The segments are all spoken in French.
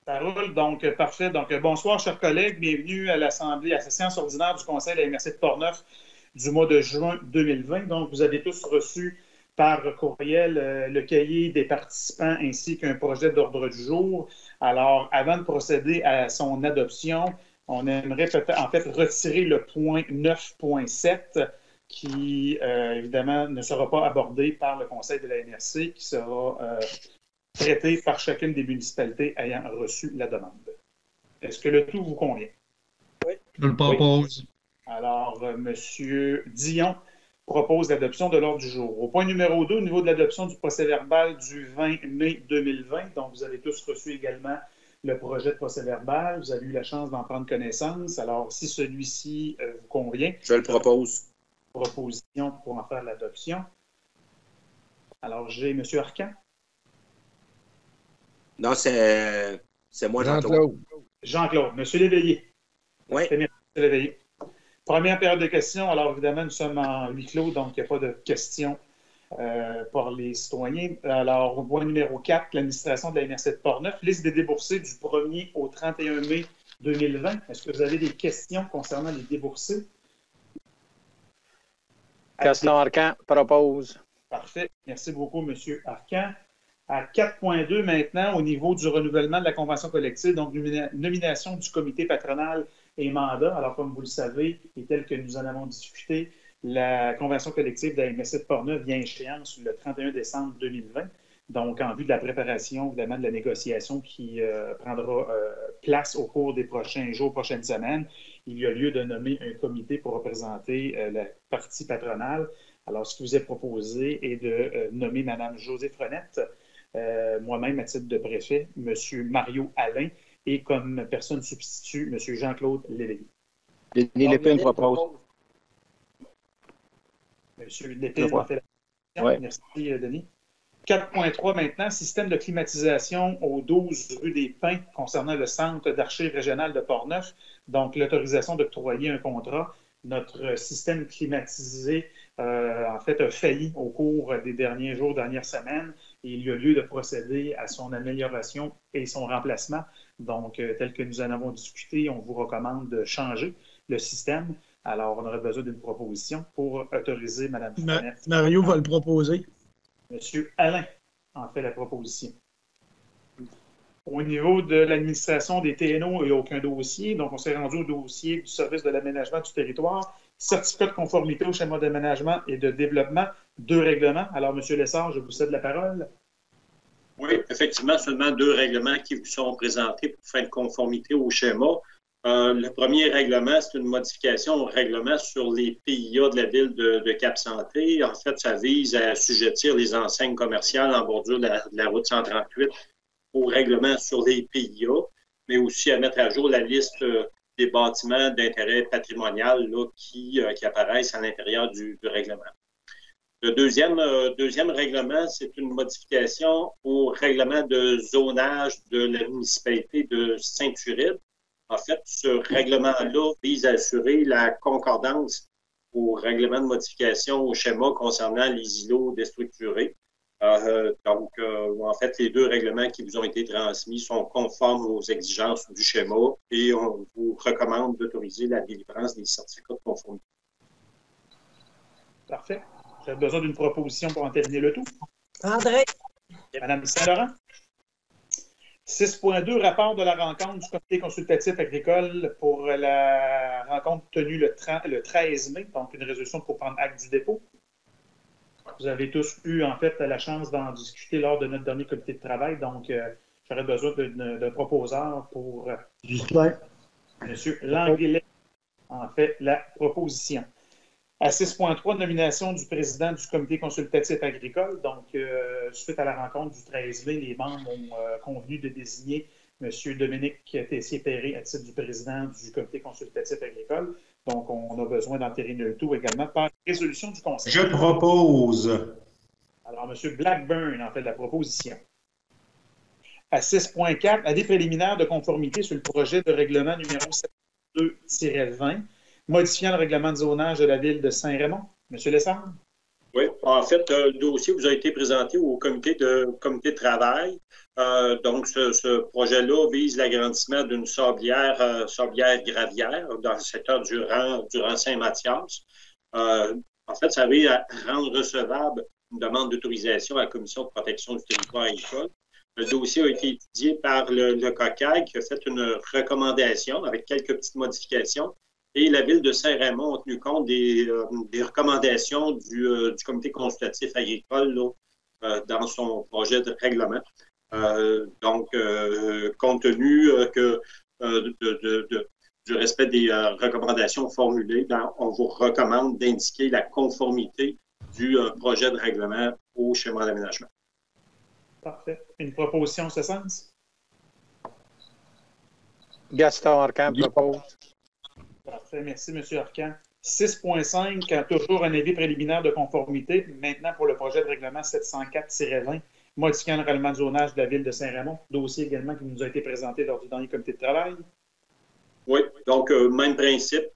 Ça roule, donc parfait. Donc bonsoir, chers collègues. Bienvenue à l'Assemblée, à la séance ordinaire du Conseil de la MRC de Portneuf du mois de juin 2020. Donc, vous avez tous reçu par courriel le cahier des participants ainsi qu'un projet d'ordre du jour. Alors, avant de procéder à son adoption, on aimerait peut-être en fait retirer le point 9.7 qui, évidemment, ne sera pas abordé par le Conseil de la MRC, qui sera traité par chacune des municipalités ayant reçu la demande. Est-ce que le tout vous convient? Oui. Je le propose. Oui. Alors, M. Dion propose l'adoption de l'ordre du jour. Au point numéro 2, au niveau de l'adoption du procès-verbal du 20 mai 2020, donc vous avez tous reçu également le projet de procès-verbal. Vous avez eu la chance d'en prendre connaissance. Alors, si celui-ci vous convient... Je le propose. Proposition pour en faire l'adoption. Alors, j'ai M. Arcan. Non, c'est moi, Jean-Claude. Jean-Claude. M. Léveillé. Oui. M. Léveillé. Première période de questions. Alors, évidemment, nous sommes en huis clos, donc il n'y a pas de questions par les citoyens. Alors, au point numéro 4, l'administration de la MRC de Portneuf, liste des déboursés du 1er au 31 mai 2020. Est-ce que vous avez des questions concernant les déboursés? Gaston Arcan propose. Parfait. Merci beaucoup, M. Arcan. À 4.2 maintenant, au niveau du renouvellement de la convention collective, donc nomination du comité patronal et mandat. Alors, comme vous le savez, et tel que nous en avons discuté, la convention collective de la MRC de Portneuf vient à échéance le 31 décembre 2020. Donc, en vue de la préparation, évidemment, de la négociation qui prendra place au cours des prochains jours, prochaines semaines, il y a lieu de nommer un comité pour représenter la partie patronale. Alors, ce qui vous est proposé est de nommer Mme Josée Frenette, moi-même à titre de préfet, M. Mario Alain, et comme personne substitut, M. Jean-Claude Léveillé. Denis Lépine propose. M. Lépine a fait la question. Ouais. Merci, Denis. 4.3 maintenant, système de climatisation au 12 rue des Pins concernant le centre d'archives régional de Portneuf. Donc, l'autorisation d'octroyer un contrat. Notre système climatisé, en fait, a failli au cours des derniers jours, dernières semaines. Et il y a lieu de procéder à son amélioration et son remplacement. Donc, tel que nous en avons discuté, on vous recommande de changer le système. Alors, on aurait besoin d'une proposition pour autoriser Mme Frenette. Mario va le proposer. Monsieur Alain en fait la proposition. Au niveau de l'administration des TNO, il n'y a aucun dossier. Donc, on s'est rendu au dossier du service de l'aménagement du territoire. Certificat de conformité au schéma d'aménagement et de développement, 2 règlements. Alors, M. Lessard, je vous cède la parole. Oui, effectivement, seulement 2 règlements qui vous sont présentés pour faire conformité au schéma. Le premier règlement, c'est une modification au règlement sur les PIA de la ville de Cap-Santé. En fait, ça vise à assujettir les enseignes commerciales en bordure de la route 138 au règlement sur les PIA, mais aussi à mettre à jour la liste des bâtiments d'intérêt patrimonial là, qui apparaissent à l'intérieur du règlement. Le deuxième règlement, c'est une modification au règlement de zonage de la municipalité de Saint-Uride. En fait, ce règlement-là vise à assurer la concordance au règlement de modification au schéma concernant les îlots déstructurés. En fait, les 2 règlements qui vous ont été transmis sont conformes aux exigences du schéma et on vous recommande d'autoriser la délivrance des certificats de conformité. Parfait. Vous avez besoin d'une proposition pour entériner le tout? André. Mme Saint-Laurent. 6.2, rapport de la rencontre du comité consultatif agricole pour la rencontre tenue le 13 mai, donc une résolution pour prendre acte du dépôt. Vous avez tous eu, en fait, la chance d'en discuter lors de notre dernier comité de travail, donc j'aurais besoin d'un proposeur pour M. Languillet, en fait, la proposition. À 6.3, nomination du président du comité consultatif agricole. Donc, suite à la rencontre du 13 mai, les membres ont convenu de désigner M. Dominique Tessier-Perré à titre du président du comité consultatif agricole. Donc, on a besoin d'entériner le tout également par résolution du Conseil. Je propose. Alors, M. Blackburn en fait la proposition. À 6.4, avis préliminaire de conformité sur le projet de règlement numéro 72-20, modifiant le règlement de zonage de la ville de Saint-Raymond. M. Lessard? Oui, en fait, le dossier vous a été présenté au comité de travail. Donc, ce projet-là vise l'agrandissement d'une sablière-gravière dans le secteur du rang Saint-Mathias. En fait, ça vise à rendre recevable une demande d'autorisation à la Commission de protection du territoire agricole. Le dossier a été étudié par le COCAG qui a fait une recommandation avec quelques petites modifications. Et la Ville de Saint-Raymond a tenu compte des recommandations du Comité consultatif agricole là, dans son projet de règlement. Donc, compte tenu du respect des recommandations formulées, on vous recommande d'indiquer la conformité du projet de règlement au schéma d'aménagement. Parfait. Une proposition en ce sens? Gaston Arcand propose. Parfait. Merci, M. Arcand. 6.5, toujours un avis préliminaire de conformité. Maintenant, pour le projet de règlement 704-20, modifiant le règlement de zonage de la Ville de Saint-Raymond. Dossier également qui nous a été présenté lors du dernier comité de travail. Oui, donc même principe.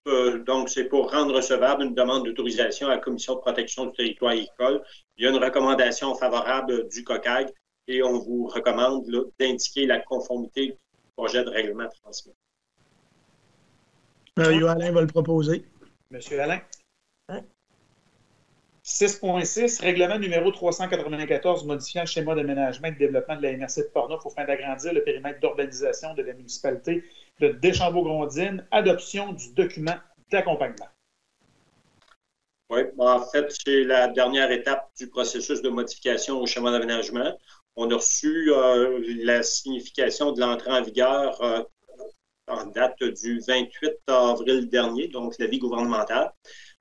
Donc, c'est pour rendre recevable une demande d'autorisation à la Commission de protection du territoire agricole. Il y a une recommandation favorable du COCAG et on vous recommande d'indiquer la conformité du projet de règlement transmis. Alain va le proposer. Monsieur Alain. 6.6, règlement numéro 394 modifiant le schéma d'aménagement et de développement de la MRC de Portneuf aux fins d'agrandir le périmètre d'urbanisation de la municipalité de Deschambault-Grondines, adoption du document d'accompagnement. Oui, en fait, c'est la dernière étape du processus de modification au schéma d'aménagement. On a reçu la signification de l'entrée en vigueur en date du 28 avril dernier, donc l'avis gouvernemental,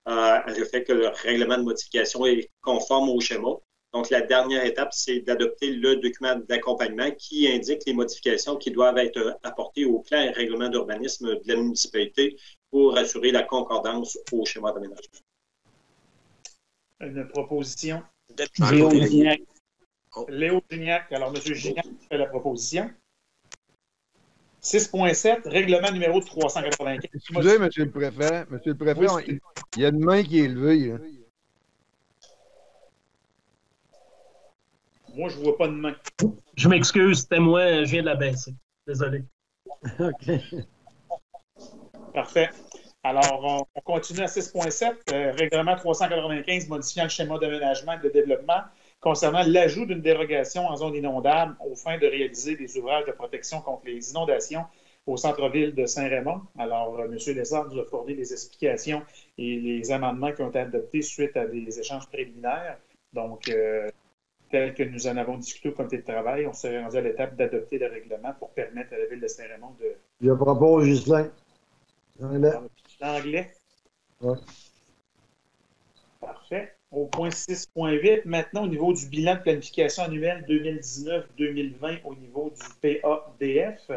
le fait que le règlement de modification est conforme au schéma. Donc, la dernière étape, c'est d'adopter le document d'accompagnement qui indique les modifications qui doivent être apportées au plan et règlement d'urbanisme de la municipalité pour assurer la concordance au schéma d'aménagement. Une proposition. Léo Gignac. Léo Gignac. Alors, M. Gignac fait la proposition. 6.7, règlement numéro 395. Excusez, M. le Préfet. M. le Préfet, oui, il y a une main qui est levée. Là. Moi, je ne vois pas de main. Je m'excuse, c'était moi, je viens de la baisser. Désolé. OK. Parfait. Alors, on continue à 6.7, règlement 395 modifiant le schéma d'aménagement et de développement concernant l'ajout d'une dérogation en zone inondable aux fins de réaliser des ouvrages de protection contre les inondations au centre-ville de Saint-Raymond. Alors, M. Lessard nous a fourni les explications et les amendements qui ont été adoptés suite à des échanges préliminaires. Donc, tel que nous en avons discuté au comité de travail, on s'est rendu à l'étape d'adopter le règlement pour permettre à la Ville de Saint-Raymond de... Je propose, Ghislain. L'anglais? Oui. Parfait. Au point 6.8, maintenant, au niveau du bilan de planification annuelle 2019-2020 au niveau du PADF.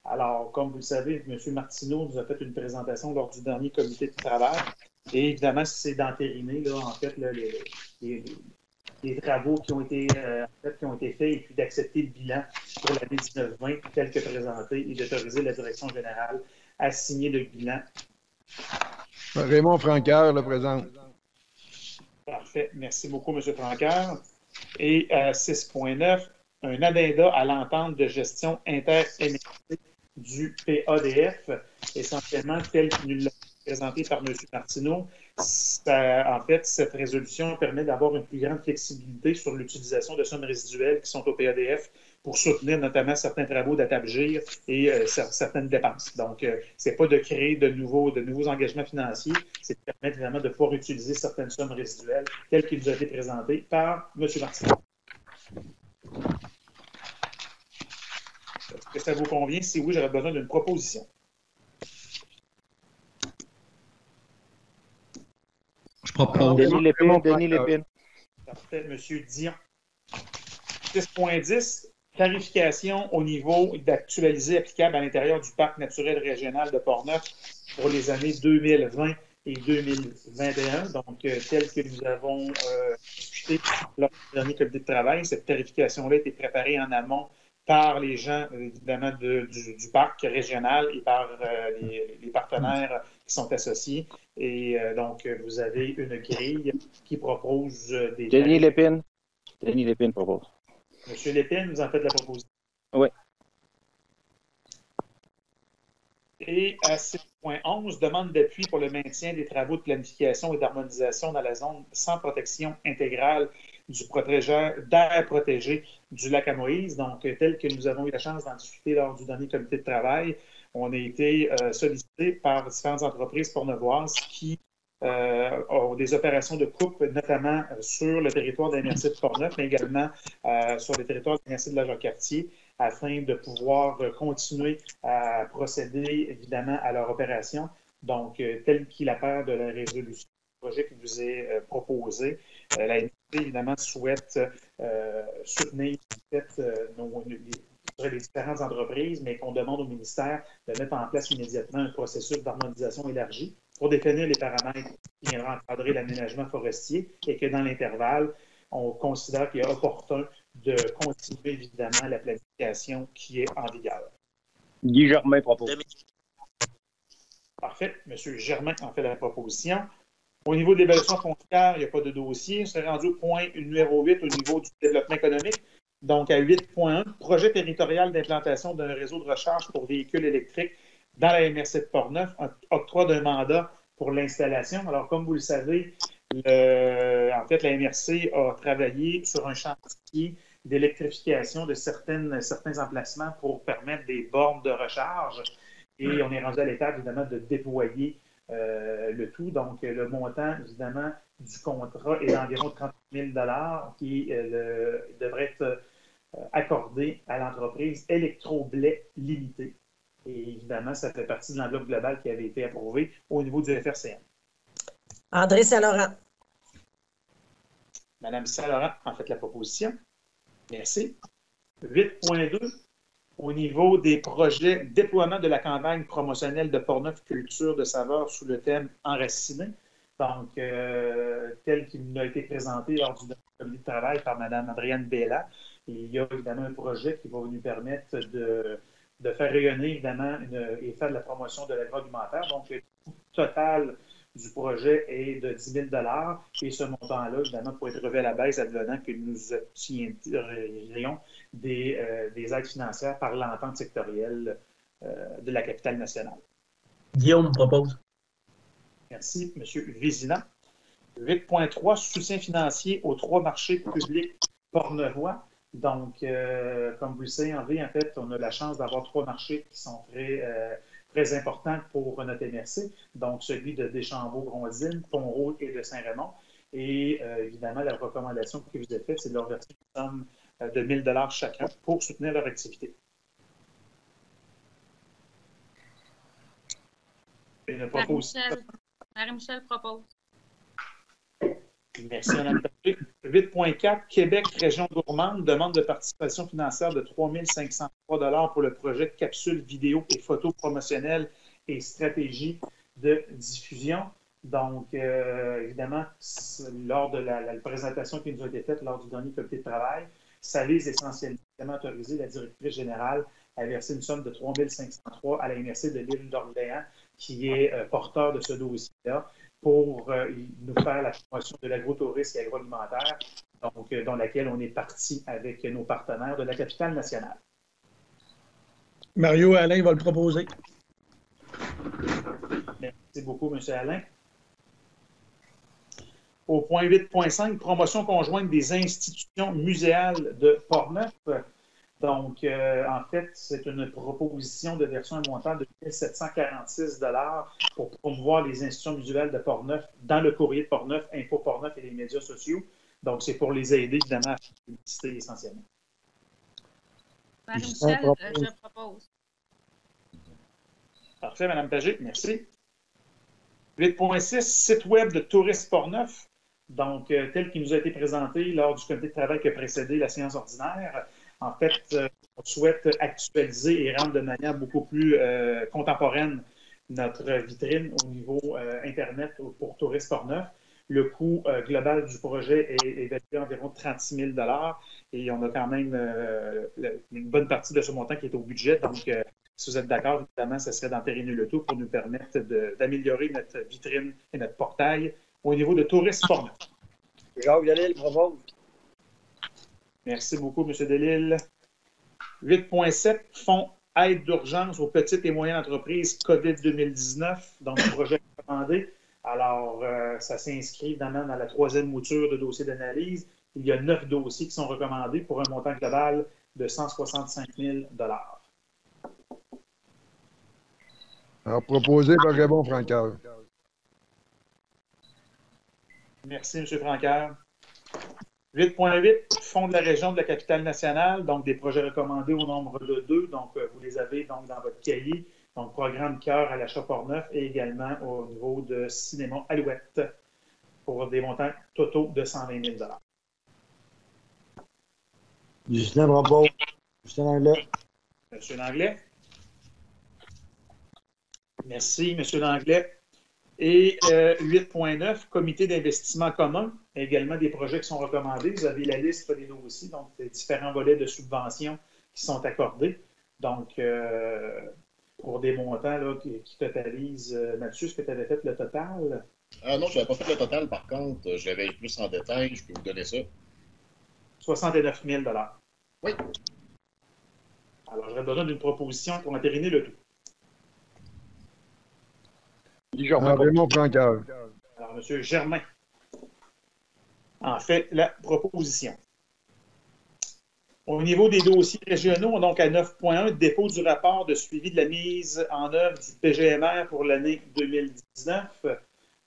Alors, comme vous le savez, M. Martineau nous a fait une présentation lors du dernier comité de travail. Et évidemment, c'est d'entériner, là, en fait, là, les travaux qui ont été faits et puis d'accepter le bilan pour l'année 19-20 tel que présenté et d'autoriser la direction générale à signer le bilan. Raymond Francaire le présente. Parfait. Merci beaucoup, M. Francaire. Et à 6.9, un addenda à l'entente de gestion inter-MRC du PADF, essentiellement tel qu'il nous l'a présenté par M. Martineau. En fait, cette résolution permet d'avoir une plus grande flexibilité sur l'utilisation de sommes résiduelles qui sont au PADF pour soutenir notamment certains travaux d'atabgir et certaines dépenses. Donc, ce n'est pas de créer de nouveaux engagements financiers, c'est de permettre vraiment de pouvoir utiliser certaines sommes résiduelles telles qu'elles nous ont été présentées par M. Martineau. Est-ce que ça vous convient? Si oui, j'aurais besoin d'une proposition. Je propose. Denis Lépine. Parfait, M. Dion. 6.10, clarification au niveau d'actualiser applicable à l'intérieur du parc naturel régional de Portneuf pour les années 2020 et 2021. Donc, tel que nous avons discuté lors du dernier comité de travail, cette clarification-là a été préparée en amont par les gens, évidemment, du parc régional et par les partenaires qui sont associés. Et donc, vous avez une grille qui propose des... Denis Lépine. Denis Lépine propose. Monsieur Lépine, vous en faites la proposition. Oui. Et à 6.11, demande d'appui pour le maintien des travaux de planification et d'harmonisation dans la zone sans protection intégrale du protégeur d'air protégé du lac à Moïse. Donc, tel que nous avons eu la chance d'en discuter lors du dernier comité de travail, on a été sollicité par différentes entreprises portnevoises qui ont des opérations de coupe, notamment sur le territoire de la MRC de Portneuf, mais également sur le territoire de la MRC de la Jacques-Cartier, afin de pouvoir continuer à procéder, évidemment, à leur opération. Donc, tel qu'il apparaît de la résolution du projet qui vous est proposé, la MRC, évidemment, souhaite soutenir les différentes entreprises, mais qu'on demande au ministère de mettre en place immédiatement un processus d'harmonisation élargi pour définir les paramètres qui viendront encadrer l'aménagement forestier et que dans l'intervalle, on considère qu'il est opportun de continuer évidemment la planification qui est en vigueur. Guy Germain propose. Parfait. M. Germain en fait la proposition. Au niveau de l'évaluation foncière, il n'y a pas de dossier. C'est rendu au point numéro 8 au niveau du développement économique. Donc, à 8.1, projet territorial d'implantation d'un réseau de recharge pour véhicules électriques dans la MRC de Portneuf, octroi d'un mandat pour l'installation. Alors, comme vous le savez, en fait, la MRC a travaillé sur un chantier d'électrification de certains emplacements pour permettre des bornes de recharge. Et on est rendu à l'étape, évidemment, de déployer le tout. Donc, le montant, évidemment, du contrat est d'environ 30 000 qui devrait être accordé à l'entreprise Électroblais Limité. Et évidemment, ça fait partie de l'enveloppe globale qui avait été approuvée au niveau du FRCN. André Saint-Laurent. Madame Saint-Laurent en fait la proposition. Merci. 8.2, au niveau des projets déploiement de la campagne promotionnelle de Portneuf Culture de saveurs sous le thème enraciné. Donc, tel qu'il nous a été présenté lors du comité de travail par Mme Adrienne Bella. Et il y a évidemment un projet qui va nous permettre de faire rayonner, évidemment, et faire de la promotion de l'agroalimentaire. Donc, le coût total du projet est de 10 000 $. Et ce montant-là, évidemment, pourrait être revu à la baisse advenant que nous obtiendrions des aides financières par l'entente sectorielle de la capitale nationale. Guillaume propose. Merci, M. Vézina. 8.3, soutien financier aux 3 marchés publics portneuvois. Donc, comme vous le savez, en fait, on a la chance d'avoir 3 marchés qui sont très importants pour notre MRC. Donc, celui de Deschambault-Grondines, Pont-Rouge et de Saint-Raymond. Et évidemment, la recommandation qui vous est faite, c'est de leur verser une somme de 1 000 $ chacun pour soutenir leur activité. Marie-Michel propose. Merci, Mme Patrick. 8.4, Québec, région gourmande, demande de participation financière de 3 503 $ pour le projet de capsules vidéo et photos promotionnelles et stratégie de diffusion. Donc, évidemment, lors de la présentation qui nous a été faite lors du dernier comité de travail, ça vise essentiellement à autoriser la directrice générale à verser une somme de 3 503 à la MRC de l'île d'Orléans, qui est porteur de ce dossier-là, pour nous faire la promotion de l'agrotourisme et agroalimentaire, donc dans laquelle on est parti avec nos partenaires de la capitale nationale. Mario Alain va le proposer. Merci beaucoup, M. Alain. Au point 8.5, promotion conjointe des institutions muséales de Portneuf. Donc, en fait, c'est une proposition de version un montant de 1 746 $ pour promouvoir les institutions muséales de Portneuf dans le courrier de Portneuf, Info Portneuf et les médias sociaux. Donc, c'est pour les aider, évidemment, à faire la publicité essentiellement. Marie-Michel, je propose. Parfait, Mme Pagé, merci. 8.6, site web de Tourisme Portneuf. Donc, tel qu'il nous a été présenté lors du comité de travail qui a précédé la séance ordinaire. En fait, on souhaite actualiser et rendre de manière beaucoup plus contemporaine notre vitrine au niveau Internet pour Tourisme Portneuf. Le coût global du projet est évalué à environ 36 000 et on a quand même une bonne partie de ce montant qui est au budget. Donc, si vous êtes d'accord, évidemment, ce serait d'entériner le tout pour nous permettre d'améliorer notre vitrine et notre portail au niveau de Tourisme Portneuf. Jacques Delisle propose. Merci beaucoup, M. Delisle. 8.7, fonds aide d'urgence aux petites et moyennes entreprises COVID 2019, donc le projet recommandé. Alors, ça s'inscrit évidemment dans la troisième mouture de dossier d'analyse. Il y a 9 dossiers qui sont recommandés pour un montant global de 165 000 $. Alors, proposé par Raymond Francaire. Merci, M. Francaire. 8.8, fonds de la région de la Capitale-Nationale, donc des projets recommandés au nombre de 2. Donc, vous les avez donc dans votre cahier. Donc, programme cœur à l'achat Portneuf et également au niveau de Cinéma Alouette pour des montants totaux de 120 000 $. Justin propose. Justin Langlais. Monsieur Langlais. Merci, Monsieur Langlais. Et 8.9, comité d'investissement commun, également des projets qui sont recommandés. Vous avez la liste des dossiers, donc des différents volets de subventions qui sont accordés. Donc, pour des montants là, qui totalisent. Mathieu, est-ce que tu avais fait le total? Non, je n'avais pas fait le total. Par contre, j'avais plus en détail. Je peux vous donner ça. 69 000 $. Oui. Alors, j'aurais besoin d'une proposition pour entériner le tout. Raymond Francaire. Alors, M. Germain en fait la proposition. Au niveau des dossiers régionaux, donc à 9.1, dépôt du rapport de suivi de la mise en œuvre du PGMR pour l'année 2019.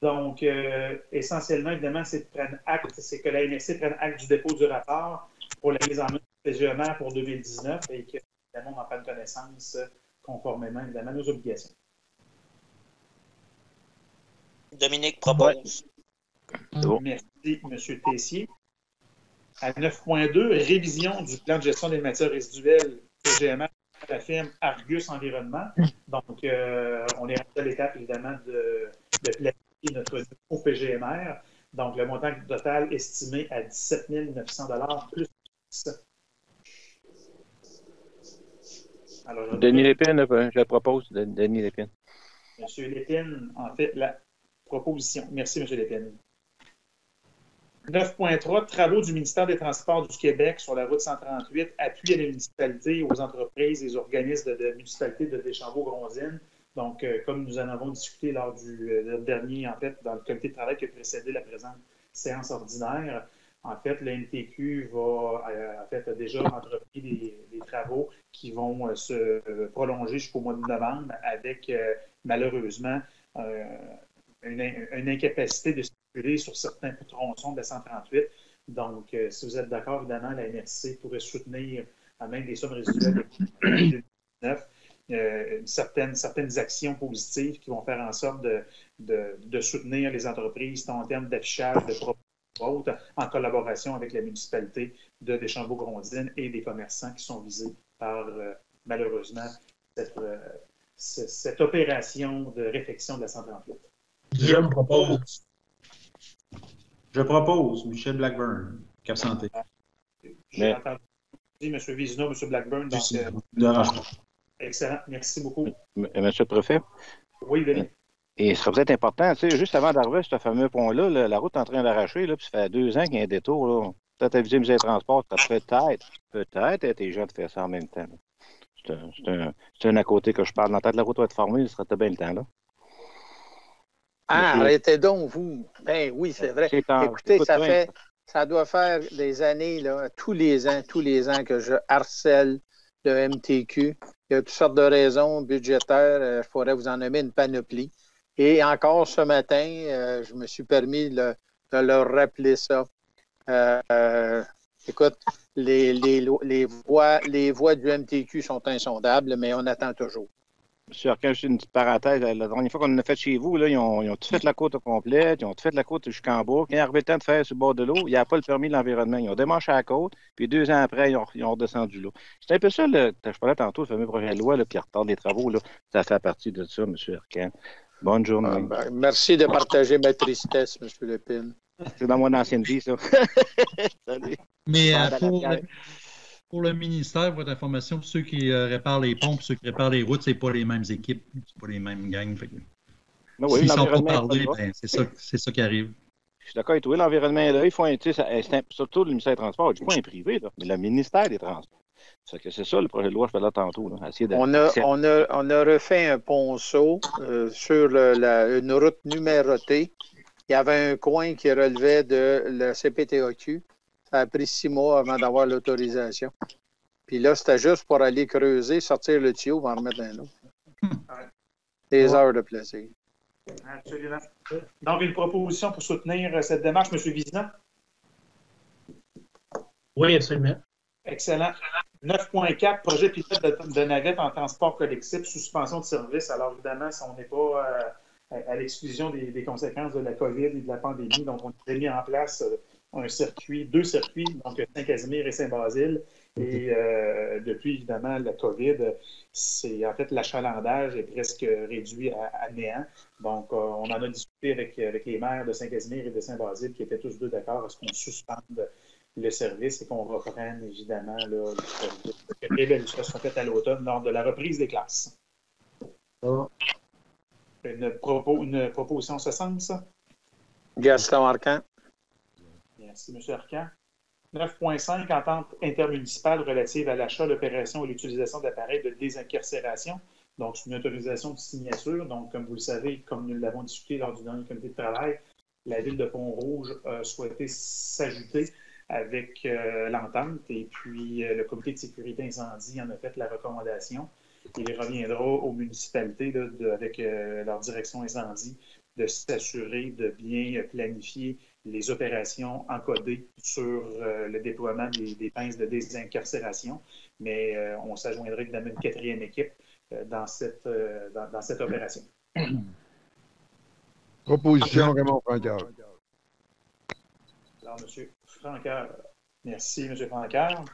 Donc, essentiellement, évidemment, c'est que la MSC prenne acte du dépôt du rapport pour la mise en œuvre du PGMR pour 2019 et que, évidemment, on en prenne connaissance conformément, évidemment, à nos obligations. Dominique propose. Merci, M. Tessier. À 9.2, révision du plan de gestion des matières résiduelles PGMR de la firme Argus Environnement. Donc, on est rendu à l'étape, évidemment, de planifier notre nouveau PGMR. Donc, le montant total estimé à 17 900 $ plus. Alors, Denis Lépine, je propose. Denis Lépine. M. Lépine, en fait, la proposition. Merci, M. Lépine. 9.3, travaux du ministère des Transports du Québec sur la route 138, appui à la municipalité et aux entreprises et aux organismes de municipalité de Deschambault-Grondines. Donc, comme nous en avons discuté lors du dernier, en fait, dans le comité de travail qui a précédé la présente séance ordinaire, en fait, le MTQ a déjà entrepris des travaux qui vont se prolonger jusqu'au mois de novembre avec, malheureusement, une incapacité de circuler sur certains tronçons de la 138. Donc, si vous êtes d'accord, évidemment, la MRC pourrait soutenir, à même des sommes résiduelles de 2019, certaines actions positives qui vont faire en sorte de soutenir les entreprises tant en termes d'affichage, de propos, en collaboration avec la municipalité de Deschambault-Grondines et des commerçants qui sont visés par, malheureusement, cette opération de réfection de la 138. Je propose Michel Blackburn, Cap Santé. J'ai entendu M. Vizino, M. Blackburn. Donc, excellent, merci beaucoup. Monsieur le préfet? Oui, Denis. Et ce serait peut-être important, tu sais, juste avant d'arriver à ce fameux pont-là, la route est en train d'arracher, là, puis ça fait 2 ans qu'il y a un détour, là. Peut-être aviser le musée des transports, ça peut-être intelligent de faire ça en même temps. C'est un à côté que je parle. Dans la tête, la route va être formée, ce serait bien le temps, là. Ah, arrêtez donc, vous. Ben oui, c'est vrai. Écoutez, ça doit faire des années, là, tous les ans que je harcèle le MTQ. Il y a toutes sortes de raisons budgétaires. Je pourrais vous en nommer une panoplie. Et encore ce matin, je me suis permis de leur rappeler ça. Écoute, les voies du MTQ sont insondables, mais on attend toujours. Monsieur Arcand, juste une petite parenthèse. La dernière fois qu'on a fait chez vous, là, ils ont tout fait la côte au complet, ils ont tout fait la côte jusqu'en bas. Quand il est arrivé le temps de faire sur le bord de l'eau, il n'y a pas le permis de l'environnement. Ils ont démanché la côte, puis 2 ans après, ils ont redescendu l'eau. C'est un peu ça, je parlais tantôt, le fameux projet de loi là, qui retarde les travaux. Là. Ça fait partie de ça, M. Arcand. Bonne journée. Merci de partager ma tristesse, M. Lépine. C'est dans mon ancienne vie, ça. Salut. Mais pour le ministère, votre information, pour ceux qui réparent les pompes, ceux qui réparent les routes, c'est pas les mêmes équipes, c'est pas les mêmes gangs. Ben oui, s'ils ne sont pas parlés, ben, c'est ça qui arrive. Je suis d'accord avec toi. L'environnement est là. Il faut surtout le ministère des Transports. Je dis pas un privé, là, mais le ministère des Transports. C'est ça le projet de loi, je fais là tantôt. Là, on a refait un ponceau sur une route numérotée. Il y avait un coin qui relevait de la CPTAQ. Ça a pris 6 mois avant d'avoir l'autorisation. Puis là, c'était juste pour aller creuser, sortir le tuyau, en remettre un autre. Des heures de plaisir. Absolument. Donc, une proposition pour soutenir cette démarche, M. Vizina? Oui, absolument. Excellent. 9.4, projet pilote de navette en transport collectif, suspension de service. Alors, évidemment, si on n'est pas à l'exclusion des conséquences de la COVID et de la pandémie, donc on a mis en place deux circuits, donc Saint-Casimir et Saint-Basile. Et depuis, évidemment, la COVID, c'est en fait l'achalandage est presque réduit à néant. Donc, on en a discuté avec les maires de Saint-Casimir et de Saint-Basile qui étaient tous deux d'accord à ce qu'on suspende le service et qu'on reprenne, évidemment, là, les réévaluations faites à l'automne lors de la reprise des classes. Une proposition en ce sens? Gaston Arcan. Merci, M. Arcan. 9.5, entente intermunicipale relative à l'achat, l'opération et l'utilisation d'appareils de désincarcération. Donc, c'est une autorisation de signature. Donc, comme vous le savez, comme nous l'avons discuté lors du dernier comité de travail, la ville de Pont-Rouge a souhaité s'ajouter avec l'entente. Et puis, le comité de sécurité incendie en a fait la recommandation. Il reviendra aux municipalités avec leur direction incendie de s'assurer de bien planifier les opérations encodées sur le déploiement des pinces de désincarcération. Mais on s'adjoindrait évidemment une 4e équipe dans cette opération. Proposition Raymond Francaire. Alors, M. Francaire. Merci, M. Francaire.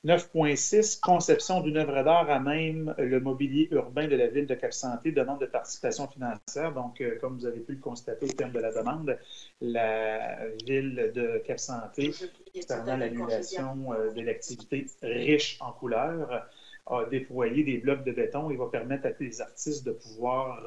9.6, conception d'une œuvre d'art à même le mobilier urbain de la ville de Cap-Santé, demande de participation financière. Donc, comme vous avez pu le constater au terme de la demande, la ville de Cap-Santé, concernant l'annulation de l'activité riche en couleurs, a déployé des blocs de béton et va permettre à tous les artistes de pouvoir,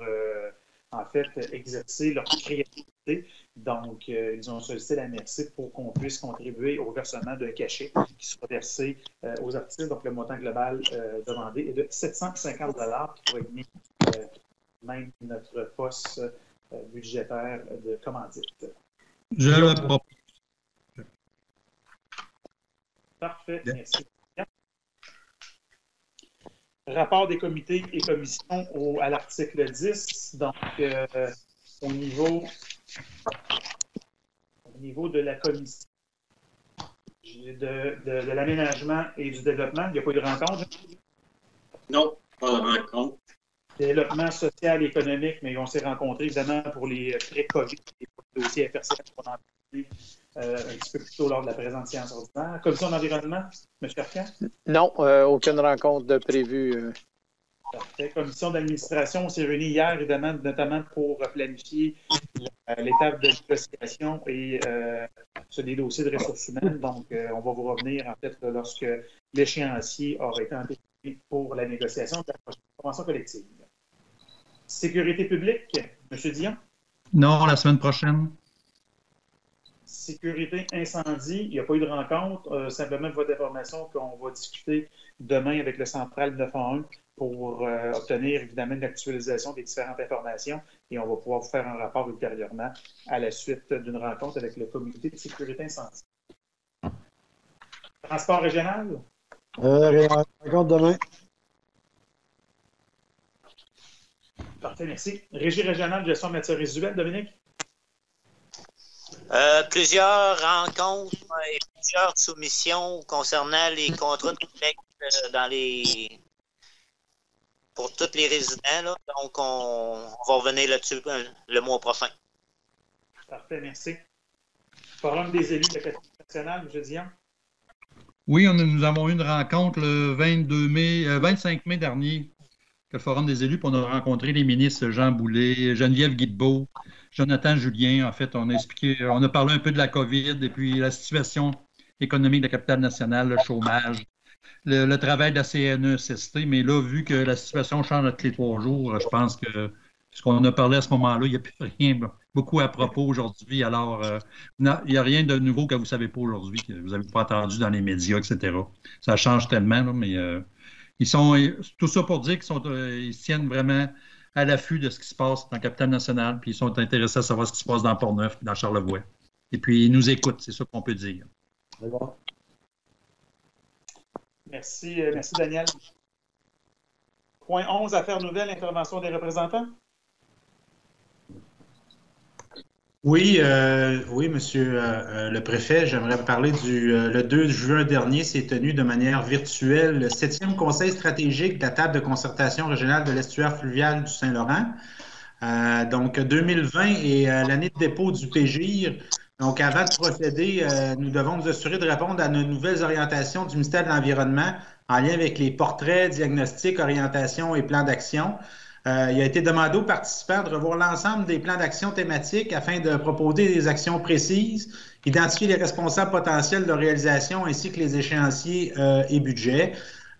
en fait, exercer leur créativité. Donc, ils ont sollicité la MRC pour qu'on puisse contribuer au versement d'un cachet qui sera versé aux artistes. Donc, le montant global demandé est de 750 $ qui pourrait venir même notre poste budgétaire de commandite. Je le propose. Parfait, merci. Rapport des comités et commissions à l'article 10. Donc, au niveau de la commission de l'aménagement et du développement, il n'y a pas eu de rencontre? Non, pas de rencontre. Développement social et économique, mais on s'est rencontrés évidemment pour les frais COVID et pour le dossier FRC qu'on a parlé un petit peu plus tôt lors de la présente séance ordinaire. Commission d'environnement, M. Arcan? Non, aucune rencontre de prévue. Parfait. Commission d'administration, on s'est réunis hier, évidemment, notamment pour planifier l'étape de négociation et sur des dossiers de ressources humaines. Donc, on va vous revenir, en fait, lorsque l'échéancier aura été anticiper pour la négociation de la prochaine convention collective. Sécurité publique, M. Dion? Non, la semaine prochaine. Sécurité incendie, il n'y a pas eu de rencontre. Simplement, votre information qu'on va discuter demain avec le Central 911 pour obtenir évidemment une actualisation des différentes informations et on va pouvoir vous faire un rapport ultérieurement à la suite d'une rencontre avec le comité de sécurité incendie. Transport régional? Rencontre demain. Parfait, merci. Régie régionale de gestion de matières résiduelles, Dominique? Plusieurs rencontres et plusieurs soumissions concernant les contrats de collecte pour tous les résidents. Là. Donc, on va revenir là-dessus le mois prochain. Parfait, merci. Forum des élus de la capitale nationale, M. Dion? Oui, nous avons eu une rencontre le 25 mai dernier le Forum des élus, puis on a rencontré les ministres Jean Boulet, Geneviève Guilbeault, Jonathan Julien. En fait, on a parlé un peu de la COVID et puis la situation économique de la capitale nationale, le chômage, le travail de la CNESST. Mais là, vu que la situation change tous les 3 jours, je pense que ce qu'on a parlé à ce moment-là, il n'y a plus rien beaucoup à propos aujourd'hui. Alors, il n'y a rien de nouveau que vous ne savez pas aujourd'hui, que vous n'avez pas entendu dans les médias, etc. Ça change tellement, là, mais ils sont tout ça pour dire qu'ils se tiennent vraiment à l'affût de ce qui se passe dans la capitale nationale, puis ils sont intéressés à savoir ce qui se passe dans Port-Neuf et dans Charlevoix. Et puis, ils nous écoutent, c'est ça qu'on peut dire. Merci, Daniel. Point 11, affaires nouvelles, intervention des représentants. Oui, monsieur le préfet, j'aimerais parler le 2 juin dernier, s'est tenu de manière virtuelle le 7e conseil stratégique de la table de concertation régionale de l'estuaire fluvial du Saint-Laurent. Donc, 2020 est l'année de dépôt du PGIR. Donc, avant de procéder, nous devons nous assurer de répondre à nos nouvelles orientations du ministère de l'Environnement en lien avec les portraits, diagnostics, orientations et plans d'action. Il a été demandé aux participants de revoir l'ensemble des plans d'action thématiques afin de proposer des actions précises, identifier les responsables potentiels de réalisation ainsi que les échéanciers et budgets.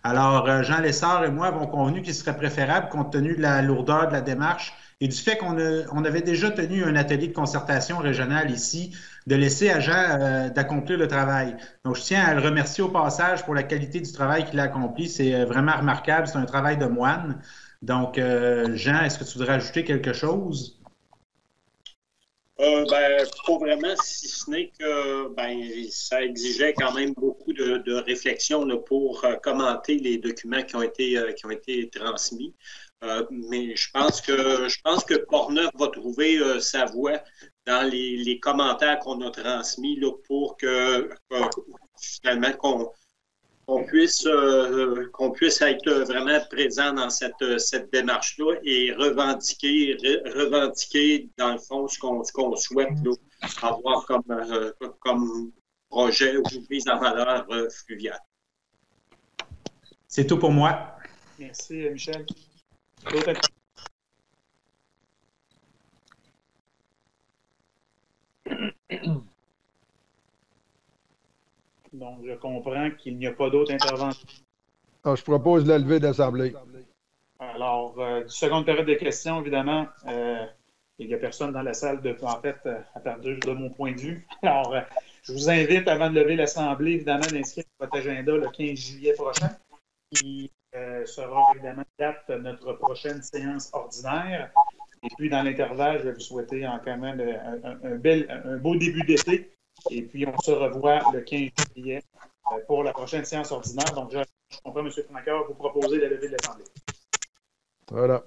Alors, Jean Lessard et moi avons convenu qu'il serait préférable, compte tenu de la lourdeur de la démarche et du fait qu'on avait déjà tenu un atelier de concertation régionale ici, de laisser à Jean d'accomplir le travail. Donc, je tiens à le remercier au passage pour la qualité du travail qu'il a accompli. C'est vraiment remarquable. C'est un travail de moine. Donc, Jean, est-ce que tu voudrais ajouter quelque chose? Pas vraiment, si ce n'est que ça exigeait quand même beaucoup de réflexion là, pour commenter les documents qui ont été transmis. Mais je pense que Portneuf va trouver sa voie dans les commentaires qu'on a transmis là, pour que finalement qu'on puisse être vraiment présent dans cette démarche-là et revendiquer dans le fond ce qu'on souhaite là, avoir comme projet ou mise en valeur fluviale. C'est tout pour moi. Merci, Michel. Donc, je comprends qu'il n'y a pas d'autres interventions. Je propose la levée d'assemblée. Alors, seconde période de questions, évidemment. Il n'y a personne dans la salle, en fait, à part de mon point de vue. Alors, je vous invite, avant de lever l'assemblée, évidemment, d'inscrire votre agenda le 15 juillet prochain, qui sera évidemment date de notre prochaine séance ordinaire. Et puis, dans l'intervalle, je vais vous souhaiter quand même un beau début d'été. Et puis, on se revoit le 15 juillet pour la prochaine séance ordinaire. Donc, je comprends, M. Francaire, vous proposez de lever de l'Assemblée. Voilà.